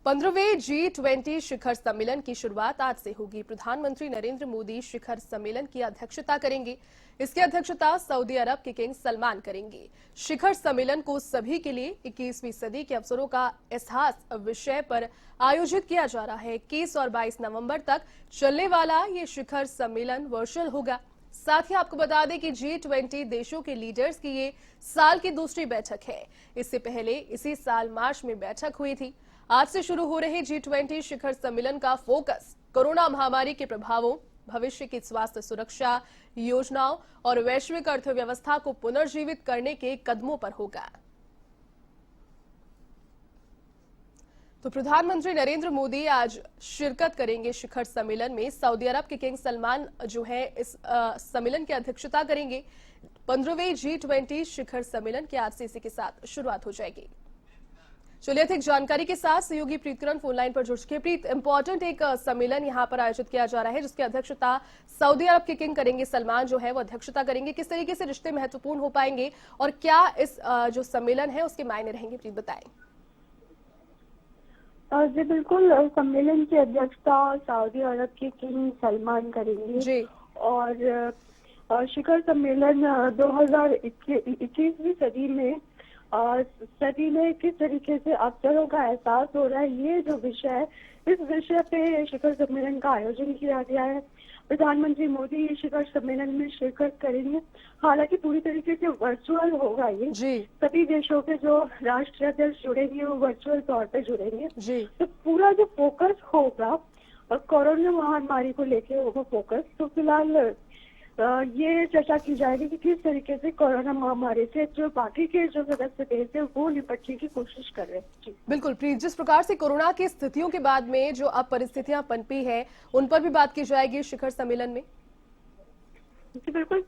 15वें G20 शिखर सम्मेलन की शुरुआत आज से होगी। प्रधानमंत्री नरेंद्र मोदी शिखर सम्मेलन की अध्यक्षता करेंगे। इसकी अध्यक्षता सऊदी अरब के किंग सलमान करेंगे। शिखर सम्मेलन को सभी के लिए 21वीं सदी के अवसरों का एहसास विषय पर आयोजित किया जा रहा है। 21 और 22 नवंबर तक चलने वाला ये शिखर सम्मेलन वर्चुअल होगा। साथ ही आपको बता दें कि G20 देशों के लीडर्स की ये साल की दूसरी बैठक है। इससे पहले इसी साल मार्च में बैठक हुई थी। आज से शुरू हो रहे G20 शिखर सम्मेलन का फोकस कोरोना महामारी के प्रभावों, भविष्य की स्वास्थ्य सुरक्षा योजनाओं और वैश्विक अर्थव्यवस्था को पुनर्जीवित करने के कदमों पर होगा। तो प्रधानमंत्री नरेंद्र मोदी आज शिरकत करेंगे शिखर सम्मेलन में। सऊदी अरब के किंग सलमान जो है इस सम्मेलन की अध्यक्षता करेंगे। 15वें G20 शिखर सम्मेलन की आज से इसी के साथ शुरुआत हो जाएगी। चलिए अधिक जानकारी के साथ सहयोगी प्रीतकरण फोन लाइन पर जुड़ चुके हैं। प्रीत, इंपॉर्टेंट एक सम्मेलन यहां पर आयोजित किया जा रहा है जिसकी अध्यक्षता सऊदी अरब के किंग करेंगे, सलमान जो है वो अध्यक्षता करेंगे। किस तरीके से रिश्ते महत्वपूर्ण हो पाएंगे और क्या इस जो सम्मेलन है उसके मायने रहेंगे, प्रीत बताएं। जी बिल्कुल, सम्मेलन की अध्यक्षता सऊदी अरब के किंग सलमान करेंगे जी। और शिखर सम्मेलन 2021वीं सदी में किस तरीके से अवसरों का एहसास हो रहा है, ये जो विषय है, इस विषय पे शिखर सम्मेलन का आयोजन किया गया है। प्रधानमंत्री मोदी शिखर सम्मेलन में शिरकत करेंगे। हालांकि पूरी तरीके से वर्चुअल होगा ये जी। सभी देशों के जो राष्ट्राध्यक्ष जुड़ेंगे वो वर्चुअल तौर पे जुड़ेंगे जी। तो पूरा जो फोकस होगा और कोरोना महामारी को लेके होगा फोकस। तो फिलहाल ये चर्चा की जाएगी कि किस तरीके से कोरोना महामारी से जो बाकी के जो सदस्य देश है वो निपटने की कोशिश कर रहे हैं। जी बिल्कुल प्रीत, जिस प्रकार से कोरोना की स्थितियों के बाद में जो अब परिस्थितियां पनपी है उन पर भी बात की जाएगी शिखर सम्मेलन में। जी बिल्कुल,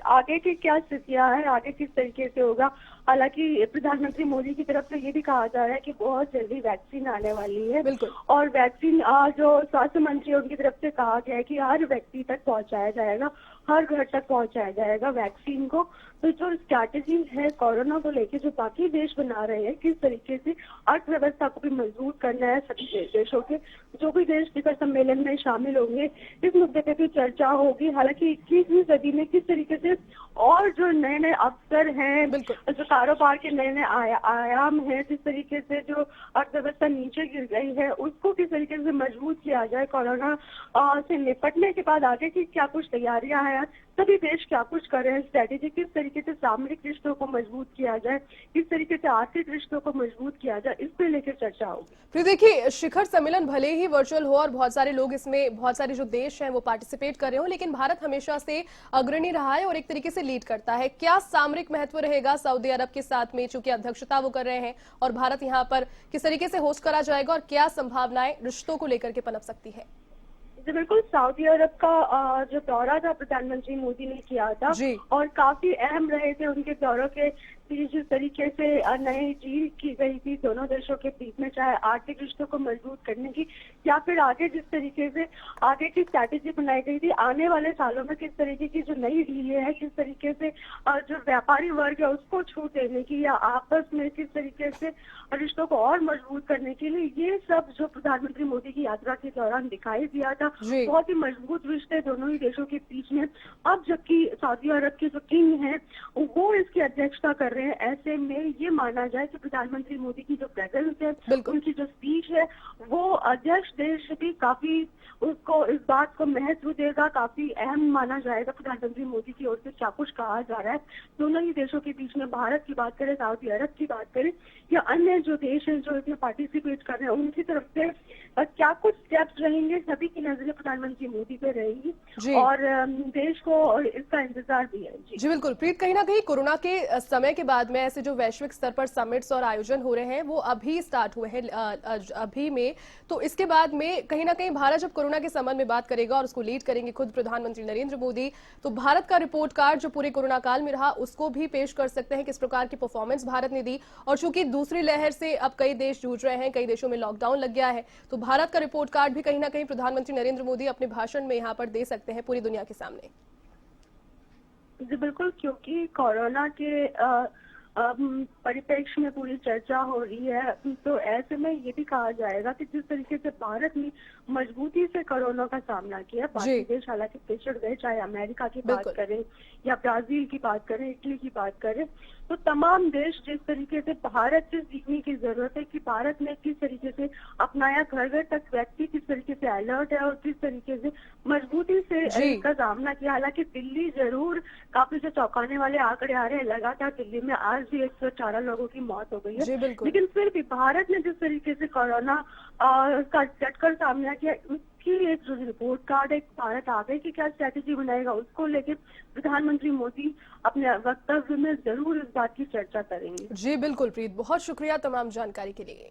आगे की क्या स्थितियां हैं, आगे किस तरीके से होगा। हालांकि प्रधानमंत्री मोदी की तरफ से ये भी कहा जा रहा है कि बहुत जल्दी वैक्सीन आने वाली है। बिल्कुल। और वैक्सीन जो स्वास्थ्य मंत्री उनकी तरफ से कहा गया है कि हर व्यक्ति तक पहुंचाया जाएगा, हर घर तक पहुंचाया जाएगा वैक्सीन को। तो जो स्ट्रैटेजी है कोरोना को लेकर जो बाकी देश बना रहे हैं, किस तरीके से अर्थव्यवस्था को भी मजबूत करना है, सभी देशों के जो भी देश शिखर सम्मेलन में शामिल होंगे इस मुद्दे पे भी चर्चा होगी। हालांकि 21वीं सदी में किस तरीके से और जो नए नए अवसर हैं, जो कारोबार के नए नए आयाम हैं, जिस तरीके से जो अर्थव्यवस्था नीचे गिर गई है उसको किस तरीके से मजबूत किया जाए, कोरोना से निपटने के बाद आगे की क्या कुछ तैयारियां हैं, सभी देश क्या कुछ कर रहे हैं, स्ट्रेटेजी किस तरीके से सामरिक रिश्तों को मजबूत किया जाए, किस तरीके से आर्थिक रिश्तों को मजबूत किया जाए, इस पे लेकर चर्चा होगी। फिर देखिए, शिखर सम्मेलन भले ही वर्चुअल हो और बहुत सारे लोग इसमें, बहुत सारे जो देश हैं वो पार्टिसिपेट कर रहे हो, लेकिन भारत हमेशा से अग्रणी रहा है और एक तरीके से लीड करता है। क्या सामरिक महत्व रहेगा सऊदी अरब के साथ में, चूंकि अध्यक्षता वो कर रहे हैं, और भारत यहाँ पर किस तरीके से होस्ट करा जाएगा और क्या संभावनाएं रिश्तों को लेकर के पनप सकती है? जी बिल्कुल, सऊदी अरब का जो दौरा था प्रधानमंत्री मोदी ने किया था और काफी अहम रहे थे उनके दौरों के जिस तरीके से नई डील की गई थी दोनों देशों के बीच में, चाहे आर्थिक रिश्तों को मजबूत करने की या फिर आगे जिस तरीके से आगे की स्ट्रैटेजी बनाई गई थी, आने वाले सालों में किस तरीके की जो नई डीलें हैं, किस तरीके से जो व्यापारी वर्ग है उसको छूट देने की या आपस में किस तरीके से रिश्तों को और मजबूत करने के लिए, ये सब जो प्रधानमंत्री मोदी की यात्रा के दौरान दिखाई दिया था। बहुत ही मजबूत रिश्ते दोनों ही देशों के बीच में। अब जबकि सऊदी अरब के जो किंग हैं वो इसकी अध्यक्षता कर रहे हैं, ऐसे में ये माना जाए कि प्रधानमंत्री मोदी की जो प्रेजेंस है, उनकी जो स्पीच है, वो अध्यक्ष देश भी काफी उसको इस बात को महत्व देगा, काफी अहम माना जाएगा। प्रधानमंत्री मोदी की ओर से क्या कुछ कहा जा रहा है दोनों ही देशों के बीच में, भारत की बात करें, सऊदी अरब की बात करें या अन्य जो देश हैं जो इसमें पार्टिसिपेट कर रहे हैं, उनकी तरफ से क्या कुछ स्टेप्स रहेंगे, सभी की नजरें प्रधानमंत्री मोदी पे रहेगी और देश को इसका इंतजार भी है। जी बिल्कुल प्रीत, कहीं ना कहीं कोरोना के समय के बाद में ऐसे जो वैश्विक स्तर पर समिट्स और आयोजन हो रहे हैं वो अभी स्टार्ट हुए हैं अभी में, तो इसके बाद में कहीं ना कहीं भारत जब कोरोना के संबंध में बात करेगा और उसको लीड करेंगे खुद प्रधानमंत्री नरेंद्र मोदी, तो भारत का रिपोर्ट कार्ड जो पूरे कोरोना काल में रहा उसको भी पेश कर सकते हैं, किस प्रकार की परफॉर्मेंस भारत ने दी। और चूंकि दूसरी लहर से अब कई देश जूझ रहे हैं, कई देशों में लॉकडाउन लग गया है, तो भारत का रिपोर्ट कार्ड भी कहीं ना कहीं प्रधानमंत्री नरेंद्र मोदी अपने भाषण में यहाँ पर दे सकते हैं पूरी दुनिया के सामने। जी बिल्कुल, क्योंकि कोरोना के परिप्रेक्ष्य में पूरी चर्चा हो रही है, तो ऐसे में ये भी कहा जाएगा कि जिस तरीके से भारत ने मजबूती से कोरोना का सामना किया, बाकी देश हालांकि पिछड़ गए, चाहे अमेरिका की बात करें या ब्राजील की बात करें, इटली की बात करें, तो तमाम देश जिस तरीके से भारत से सीखने की जरूरत है कि भारत ने किस तरीके से अपनाया, घर घर तक व्यक्ति किस तरीके से अलर्ट है और किस तरीके से मजबूती से इसका सामना किया। हालांकि दिल्ली जरूर काफी जो चौंकाने वाले आंकड़े आ रहे हैं, लगातार दिल्ली में आज भी 114 लोगों की मौत हो गई है, लेकिन फिर भी भारत ने जिस तरीके से कोरोना का डटकर सामना किया, उसकी एक जो रिपोर्ट कार्ड है, भारत आगे की क्या स्ट्रेटेजी बनाएगा, उसको लेकर प्रधानमंत्री मोदी अपने वक्तव्य में जरूर इस बात की चर्चा करेंगे। जी बिल्कुल प्रीत, बहुत शुक्रिया तमाम जानकारी के लिए।